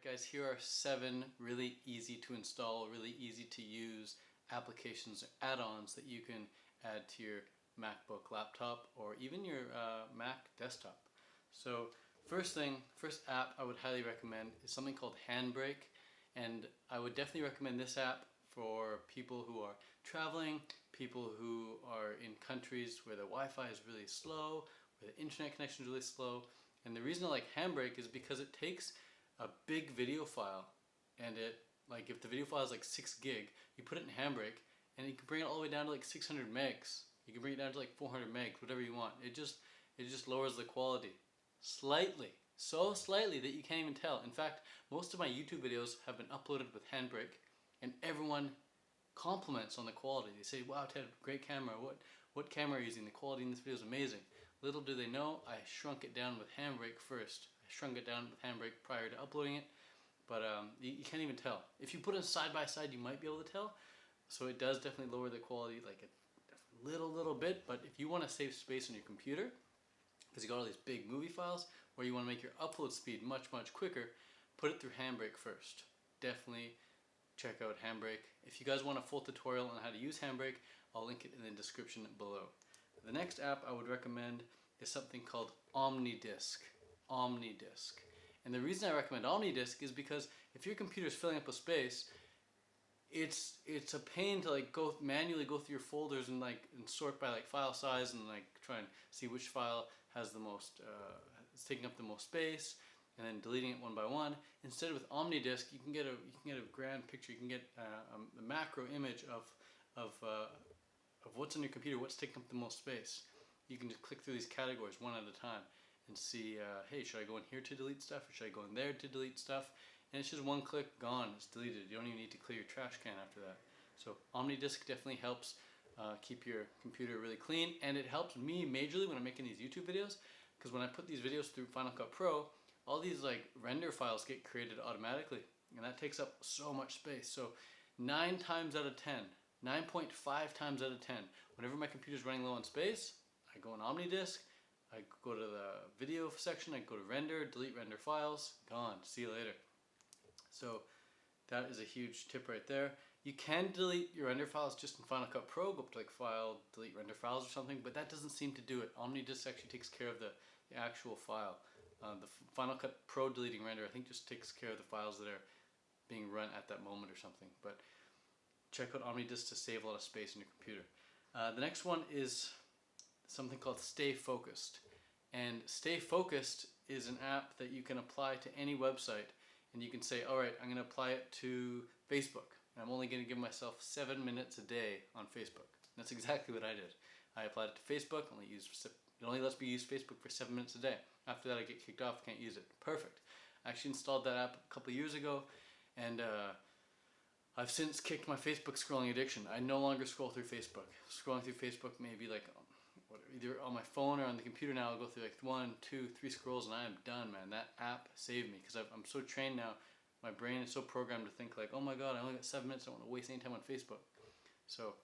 guys, here are 7 really easy to install, really easy to use applications or add-ons that you can add to your MacBook laptop or even your Mac desktop. So first app I would highly recommend is something called Handbrake, and I would definitely recommend this app for people who are traveling, people who are in countries where the Wi-Fi is really slow, where the internet connection is really slow. And the reason I like Handbrake is because it takes a big video file, and it, like, if the video file is like 6 gig, you put it in Handbrake and you can bring it all the way down to like 600 megs. You can bring it down to like 400 megs, whatever you want. It just lowers the quality slightly, so slightly that you can't even tell. In fact, most of my YouTube videos have been uploaded with Handbrake, and everyone compliments on the quality. They say, "Wow, Ted, great camera. What camera are you using? The quality in this video is amazing." Little do they know, I shrunk it down with Handbrake first. I shrunk it down with Handbrake prior to uploading it, but you can't even tell. If you put it side by side, you might be able to tell. So it does definitely lower the quality like a little bit, but if you want to save space on your computer, because you got all these big movie files, or you want to make your upload speed much quicker, put it through Handbrake first. Definitely check out Handbrake. If you guys want a full tutorial on how to use Handbrake, I'll link it in the description below. The next app I would recommend is something called Omnidisk. Omnidisk. And the reason I recommend Omnidisk is because if your computer is filling up with space, it's a pain to like manually go through your folders and sort by like file size and like try and see which file has the most is taking up the most space, and then deleting it one by one. Instead, with Omnidisk, you can get a grand picture. You can get a macro image of what's on your computer, what's taking up the most space. You can just click through these categories one at a time and see, hey, should I go in here to delete stuff, or should I go in there to delete stuff? And it's just one click, gone, it's deleted. You don't even need to clear your trash can after that. So Omnidisk definitely helps keep your computer really clean, and it helps me majorly when I'm making these YouTube videos, because when I put these videos through Final Cut Pro, all these like render files get created automatically, and that takes up so much space. So 9 times out of 10, 9.5 times out of 10, whenever my computer's running low on space, I go on Omnidisk, I go to the video section, I go to render, delete render files, gone, see you later. So that is a huge tip right there. You can delete your render files just in Final Cut Pro, go up to like File, Delete Render Files or something, but that doesn't seem to do it. Omnidisk actually takes care of the actual file. The Final Cut Pro deleting render, I think, just takes care of the files that are being run at that moment or something. But check out Omnidisk to save a lot of space in your computer. The next one is something called Stayfocusd. And Stayfocusd is an app that you can apply to any website, and you can say, alright, I'm going to apply it to Facebook, and I'm only going to give myself 7 minutes a day on Facebook. And that's exactly what I did. I applied it to Facebook, it only lets me use Facebook for 7 minutes a day. After that I get kicked off, can't use it. Perfect. I actually installed that app a couple of years ago, and I've since kicked my Facebook scrolling addiction. I no longer scroll through Facebook. Scrolling through Facebook maybe like either on my phone or on the computer now, I'll go through like 1, 2, 3 scrolls and I am done, man. That app saved me, because I'm so trained now. My brain is so programmed to think like, oh my god, I only got 7 minutes, I don't want to waste any time on Facebook. So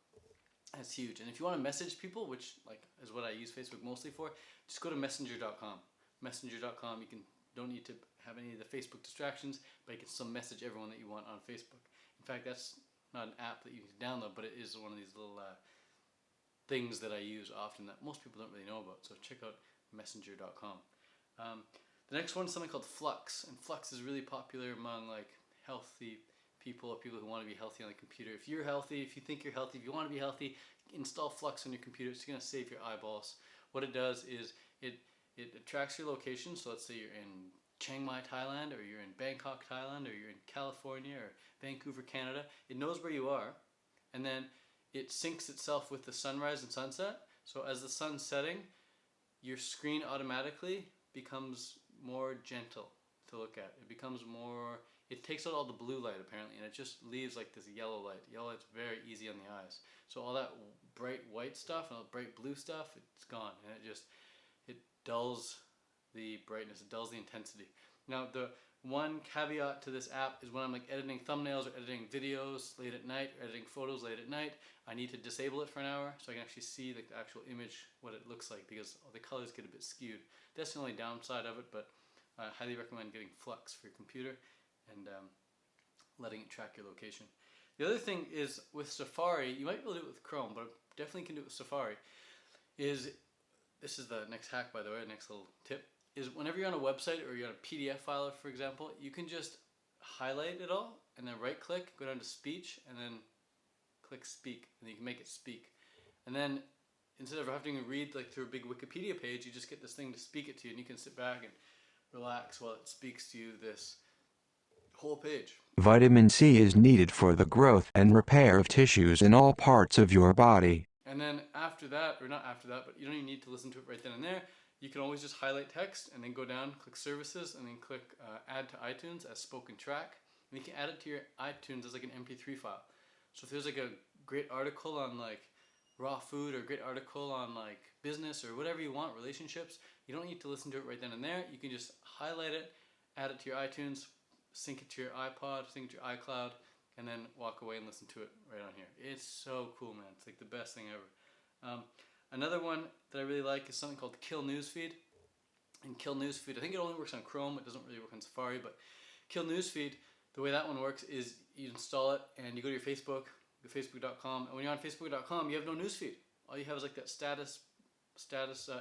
that's huge. And if you want to message people, which like is what I use Facebook mostly for, just go to messenger.com. Messenger.com, you don't need to have any of the Facebook distractions, but you can still message everyone that you want on Facebook. In fact, that's not an app that you can download, but it is one of these little things that I use often that most people don't really know about. So check out messenger.com. The next one is something called Flux, and Flux is really popular among like healthy people, or people who want to be healthy on the computer. If you're healthy, if you think you're healthy, if you want to be healthy, install Flux on your computer. It's going to save your eyeballs. What it does is it tracks your location. So let's say you're in Chiang Mai, Thailand, or you're in Bangkok, Thailand, or you're in California or Vancouver, Canada. It knows where you are, and then it syncs itself with the sunrise and sunset. So as the sun's setting, your screen automatically becomes more gentle to look at. It becomes more, it takes out all the blue light apparently, and it just leaves like this yellow light. Yellow light's very easy on the eyes. So all that bright white stuff and all the bright blue stuff, it's gone, and it dulls the brightness, it dulls the intensity. Now the one caveat to this app is when I'm like editing thumbnails or editing videos late at night, or editing photos late at night, I need to disable it for an hour so I can actually see the actual image, what it looks like, because the colors get a bit skewed. That's the only downside of it, but I highly recommend getting Flux for your computer. and letting it track your location. The other thing is with Safari, you might be able to do it with Chrome, but definitely can do it with Safari, this is the next hack, by the way, next little tip, is whenever you're on a website or you're on a PDF file, for example, you can just highlight it all and then right click, go down to speech, and then click speak, and then you can make it speak. And then instead of having to read like through a big Wikipedia page, you just get this thing to speak it to you, and you can sit back and relax while it speaks to you this whole page. Vitamin C is needed for the growth and repair of tissues in all parts of your body. And then after that, or not after that, but you don't even need to listen to it right then and there. You can always just highlight text and then go down, click services, and then click add to iTunes as spoken track. And you can add it to your iTunes as like an MP3 file. So if there's like a great article on like raw food or a great article on like business or whatever you want, relationships, you don't need to listen to it right then and there. You can just highlight it, add it to your iTunes, sync it to your iPod, sync it to your iCloud, and then walk away and listen to it right on here. It's so cool, man. It's like the best thing ever. Another one that I really like is something called Kill Newsfeed. And Kill Newsfeed, I think it only works on Chrome. It doesn't really work on Safari, but Kill Newsfeed, the way that one works is you install it and you go to your Facebook, go to facebook.com, and when you're on facebook.com, you have no newsfeed. All you have is like that status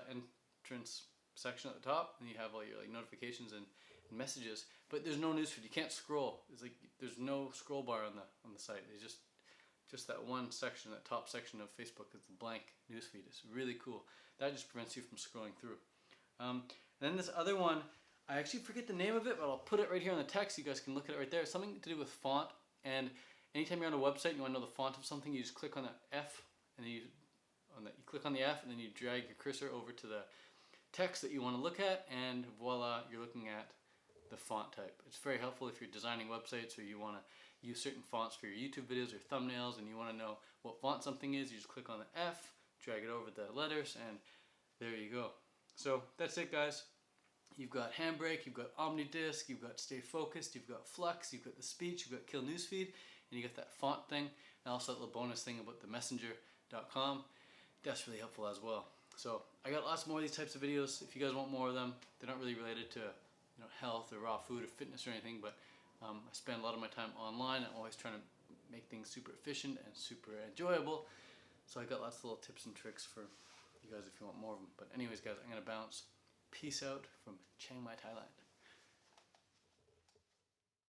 entrance section at the top, and you have all your like notifications and messages, but there's no newsfeed. You can't scroll. It's like there's no scroll bar on the site. It's just that one section, that top section of Facebook is the blank newsfeed. It's really cool. That just prevents you from scrolling through. And then this other one, I actually forget the name of it, but I'll put it right here on the text. You guys can look at it right there. It's something to do with font. And anytime you're on a website and you want to know the font of something, you just click on that F, and then you click on the F, and then you drag your cursor over to the text that you want to look at, and voila, you're looking at the font type. It's very helpful if you're designing websites or you want to use certain fonts for your YouTube videos or thumbnails and you want to know what font something is. You just click on the F, drag it over the letters, and there you go. So that's it, guys. You've got Handbrake, you've got Omnidisk, you've got Stayfocusd, you've got Flux, you've got the speech, you've got Kill Newsfeed, and you got that font thing, and also that little bonus thing about the messenger.com. That's really helpful as well. So I got lots more of these types of videos. If you guys want more of them, they're not really related to health or raw food or fitness or anything, but I spend a lot of my time online. I'm always trying to make things super efficient and super enjoyable. So I got lots of little tips and tricks for you guys if you want more of them. But anyways, guys, I'm going to bounce. Peace out from Chiang Mai, Thailand.